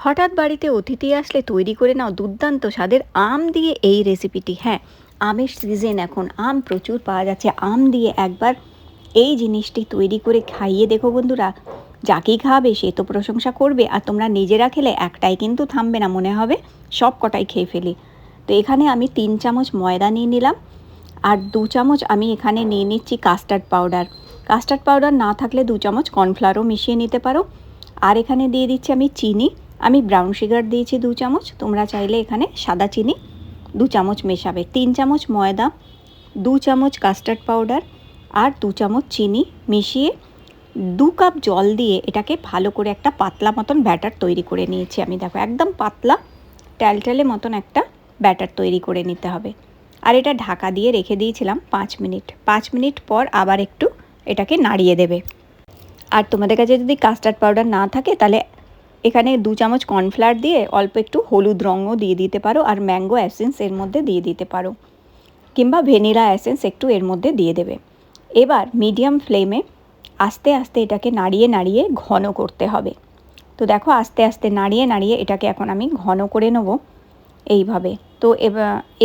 হঠাৎ বাড়িতে অতিথি আসলে তৈরি করে নাও দুর্দান্ত স্বাদের আম দিয়ে এই রেসিপিটি। হ্যাঁ, আমের সিজন, এখন আম প্রচুর পাওয়া যাচ্ছে। আম দিয়ে একবার এই জিনিসটি তৈরি করে খাইয়ে দেখো বন্ধুরা, যাকেই খাওয়াবে সে তো প্রশংসা করবে, আর তোমরা নিজেরা খেলে একটাই কিন্তু থামবে না, মনে হবে সব কটাই খেয়ে ফেলি। তো এখানে আমি 3 চামচ ময়দা নিয়ে নিলাম, আর 2 চামচ আমি এখানে নিয়ে নিচ্ছি কাস্টার্ড পাউডার। কাস্টার্ড পাউডার না থাকলে 2 চামচ কর্নফ্লাওয়ারও মিশিয়ে নিতে পারো। আর এখানে দিয়ে দিচ্ছি আমি চিনি। আমি ব্রাউন সুগার দিয়েছি 2 চামচ, তোমরা চাইলে এখানে সাদা চিনি 2 চামচ মেশাবে। 3 চামচ ময়দা, 2 চামচ কাস্টার্ড পাউডার আর 2 চামচ চিনি মিশিয়ে 2 কাপ জল দিয়ে এটাকে ভালো করে একটা পাতলা মতন ব্যাটার তৈরি করে নিয়েছি আমি। দেখো একদম পাতলা ট্যালট্যালে মতন একটা ব্যাটার তৈরি করে নিতে হবে। আর এটা ঢাকা দিয়ে রেখে দিয়েছিলাম 5 মিনিট। 5 মিনিট পর আবার একটু এটাকে নাড়িয়ে দেবে। আর তোমাদের কাছে যদি কাস্টার্ড পাউডার না থাকে তাহলে এখানে 2 চামচ কর্নফ্লাওয়ার দিয়ে অল্প একটু হলুদ রঙও দিয়ে দিতে পারো, আর ম্যাঙ্গো এসেন্স এর মধ্যে দিয়ে দিতে পারো, কিংবা ভ্যানিলা এসেন্স একটু এর মধ্যে দিয়ে দেবে। এবার মিডিয়াম ফ্লেমে আস্তে আস্তে এটাকে নাড়িয়ে নাড়িয়ে ঘন করতে হবে। তো দেখো আস্তে আস্তে নাড়িয়ে নাড়িয়ে এটাকে এখন আমি ঘন করে নেব এইভাবে। তো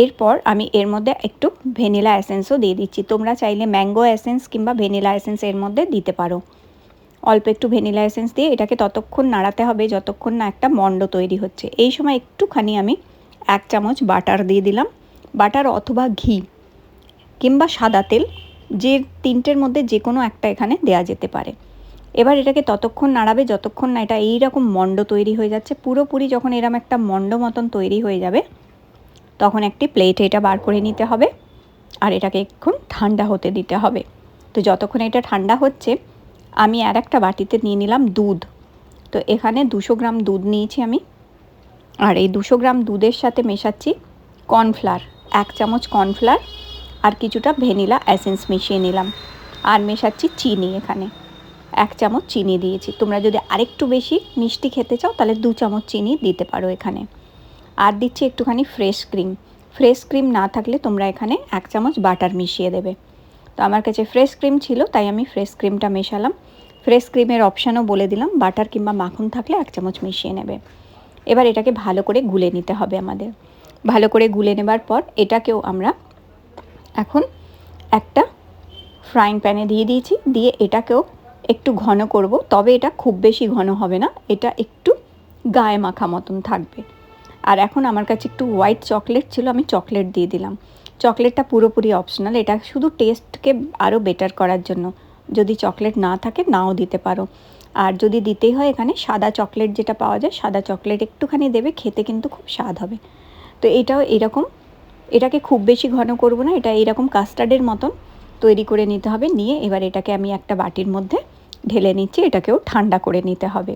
এরপর আমি এর মধ্যে একটু ভ্যানিলা এসেন্সও দিয়ে দিচ্ছি। তোমরা চাইলে ম্যাঙ্গো এসেন্স কিংবা ভ্যানিলা এসেন্স এর মধ্যে দিতে পারো। অল্প একটু ভ্যানিলা এসেন্স দিয়ে এটাকে ততক্ষণ নাড়াতে হবে যতক্ষণ না একটা মণ্ড তৈরি হচ্ছে। এই সময় একটুখানি আমি 1 চামচ বাটার দিয়ে দিলাম। বাটার অথবা ঘি কিংবা সাদা তেল, যে 3টের মধ্যে যে কোনো একটা এখানে দেয়া যেতে পারে। এবার এটাকে ততক্ষণ নাড়াবে যতক্ষণ না এটা এইরকম মণ্ড তৈরি হয়ে যাচ্ছে। পুরোপুরি যখন এরকম একটা মণ্ড মতন তৈরি হয়ে যাবে তখন একটি প্লেটে এটা বার করে নিতে হবে, আর এটাকে এখন ঠান্ডা হতে দিতে হবে। তো যতক্ষণ এটা ঠান্ডা হচ্ছে আমি আর একটা বাটিতে নিয়ে নিলাম দুধ। তো এখানে 200 গ্রাম দুধ নিয়েছি আমি, আর এই 200 গ্রাম দুধের সাথে মেশাচ্ছি কর্নফ্লাওয়ার, 1 চামচ কর্নফ্লাওয়ার আর কিছুটা ভ্যানিলা এসেন্স মিশিয়ে নিলাম। আর মেশাচ্ছি চিনি, এখানে 1 চামচ চিনি দিয়েছি। তোমরা যদি আরেকটু বেশি মিষ্টি খেতে চাও তাহলে 2 চামচ চিনি দিতে পারো এখানে। আর দিচ্ছি একটুখানি ফ্রেশ ক্রিম। ফ্রেশ ক্রিম না থাকলে তোমরা এখানে 1 চামচ বাটার মিশিয়ে দেবে। তো আমার কাছে ফ্রেশ ক্রিম ছিল তাই আমি ফ্রেশ ক্রিমটা মেশালাম। ফ্রেশ ক্রিমের অপশানও বলে দিলাম, বাটার কিংবা মাখন থাকলে 1 চামচ মিশিয়ে নেবে। এবার এটাকে ভালো করে গুলে নিতে হবে আমাদের। ভালো করে গুলে নেবার পর এটাকেও আমরা এখন একটা ফ্রাইং প্যানে দিয়ে দিয়েছি, দিয়ে এটাকেও একটু ঘন করব। তবে এটা খুব বেশি ঘন হবে না, এটা একটু গায়ে মাখা মতন থাকবে। আর এখন আমার কাছে একটু হোয়াইট চকলেট ছিল, আমি চকলেট দিয়ে দিলাম। চকলেটটা পুরোপুরি অপশনাল, এটা শুধু টেস্টকে আরও বেটার করার জন্য। যদি চকলেট না থাকে নাও দিতে পারো। আর যদি দিতেই হয় এখানে সাদা চকলেট যেটা পাওয়া যায়, সাদা চকলেট একটুখানি দেবে, খেতে কিন্তু খুব স্বাদ হবে। তো এটাও এরকম, এটাকে খুব বেশি ঘন করব না, এটা এরকম কাস্টার্ডের মতন তৈরি করে নিতে হবে। নিয়ে এবার এটাকে আমি একটা বাটির মধ্যে ঢেলে নিচ্ছি, এটাকেও ঠান্ডা করে নিতে হবে।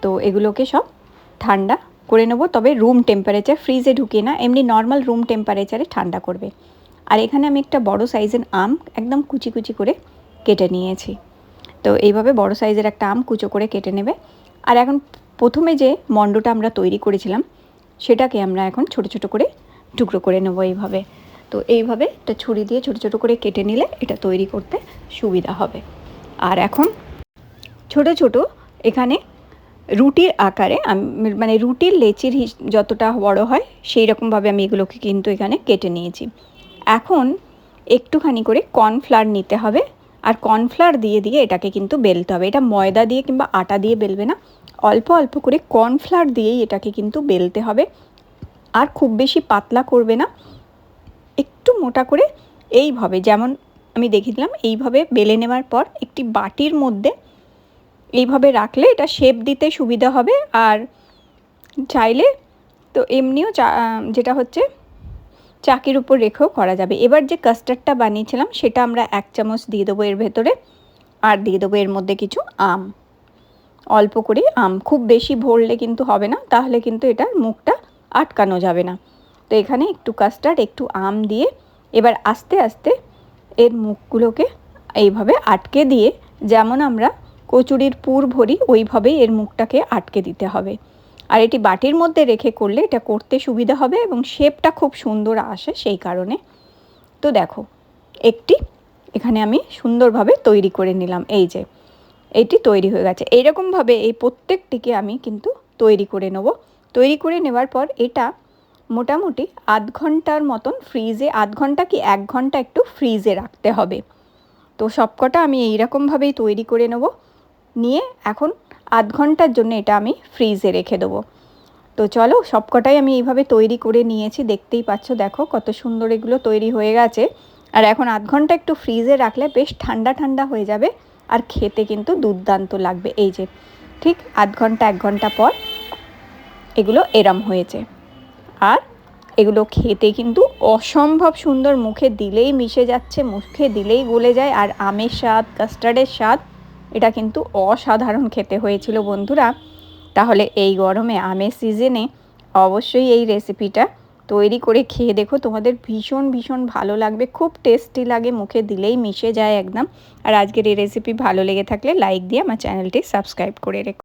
তো এগুলোকে সব ঠান্ডা করে নেব, তবে রুম টেম্পারেচার, ফ্রিজে ঢুকিয়ে না, এমনি নর্মাল রুম টেম্পারেচারে ঠান্ডা করবে। আর এখানে আমি একটা বড় সাইজের আম একদম কুচি কুচি করে কেটে নিয়েছি। তো এইভাবে বড় সাইজের একটা আম কুচো করে কেটে নেবে। আর এখন প্রথমে যে মণ্ডটা আমরা তৈরি করেছিলাম সেটাকে আমরা এখন ছোট ছোট করে টুকরো করে নেব এইভাবে। তো এইভাবে একটা ছুরি দিয়ে ছোট ছোট করে কেটে নিলে এটা তৈরি করতে সুবিধা হবে। আর এখন ছোট ছোট এখানে রুটির আকারে, মানে রুটির লেচির যতটা বড় হয় সেই রকমভাবে আমি এগুলোকে কিন্তু এখানে কেটে নিয়েছি। এখন একটুখানি করে কর্নফ্লাওয়ার নিতে হবে, আর কর্নফ্লাওয়ার দিয়ে দিয়ে এটাকে কিন্তু বেলতে হবে। এটা ময়দা দিয়ে কিংবা আটা দিয়ে বেলবে না, অল্প অল্প করে কর্নফ্লাওয়ার দিয়েই এটাকে কিন্তু বেলতে হবে। আর খুব বেশি পাতলা করবে না, একটু মোটা করে এইভাবে, যেমন আমি দেখিয়ে দিলাম এইভাবে বেলে নেওয়ার পর একটি বাটির মধ্যে এইভাবে রাখলে এটা শেপ দিতে সুবিধা হবে। আর চাইলে তো এমনিও যেটা হচ্ছে চাকির উপর রেখেও করা যাবে। এবার যে কাস্টার্ডটা বানিয়েছিলাম সেটা আমরা 1 চামচ দিয়ে দেবো এর ভেতরে, আর দিয়ে দেবো এর মধ্যে কিছু আম, অল্প করে আম, খুব বেশি ভরলে কিন্তু হবে না, তাহলে কিন্তু এটার মুখটা আটকানো যাবে না। তো এখানে একটু কাস্টার্ড একটু আম দিয়ে এবার আস্তে আস্তে এর মুখগুলোকে এইভাবে আটকে দিয়ে, যেমন আমরা কচুরির পুর ভরি ওইভাবেই এর মুখটাকে আটকে দিতে হবে। আর এটি বাটির মধ্যে রেখে করলে এটা করতে সুবিধা হবে এবং শেপটা খুব সুন্দর আসে সেই কারণে। তো দেখো একটি এখানে আমি সুন্দরভাবে তৈরি করে নিলাম, এই যে এটি তৈরি হয়ে গেছে। এইরকমভাবে এই প্রত্যেকটিকে আমি কিন্তু তৈরি করে নেব। তৈরি করে নেওয়ার পর এটা মোটামুটি আধ ঘন্টার মতন ফ্রিজে, আধ ঘন্টা কি 1 ঘন্টা একটু ফ্রিজে রাখতে হবে। তো সবকটা আমি এইরকমভাবেই তৈরি করে নেব, নিয়ে এখন আধ ঘন্টার জন্য এটা আমি ফ্রিজে রেখে দেবো। তো চলো সবকটাই আমি এইভাবে তৈরি করে নিয়েছি, দেখতেই পাচ্ছ, দেখো কত সুন্দর এগুলো তৈরি হয়ে গেছে। আর এখন আধ ঘন্টা একটু ফ্রিজে রাখলে বেশ ঠান্ডা ঠান্ডা হয়ে যাবে আর খেতে কিন্তু দুর্দান্ত লাগবে। এই যে ঠিক আধ ঘন্টা 1 ঘন্টা পর এগুলো এরম হয়েছে। আর এগুলো খেতে কিন্তু অসম্ভব সুন্দর, মুখে দিলেই মিশে যাচ্ছে, মুখে দিলেই গলে যায়। আর আমের স্বাদ, কাস্টার্ডের স্বাদ, এটা কিন্তু অসাধারণ খেতে হয়েছিল বন্ধুরা। তাহলে এই গরমে আমের সিজনে অবশ্যই এই রেসিপিটা তৈরি করে খেয়ে দেখো, তোমাদের ভীষণ ভীষণ ভালো লাগবে, খুব টেস্টি লাগে, মুখে দিলেই মিশে যায় একদম। আর আজকের এই রেসিপি ভালো লেগে থাকলে লাইক দিয়ে আমার চ্যানেলটি সাবস্ক্রাইব করে রেখো।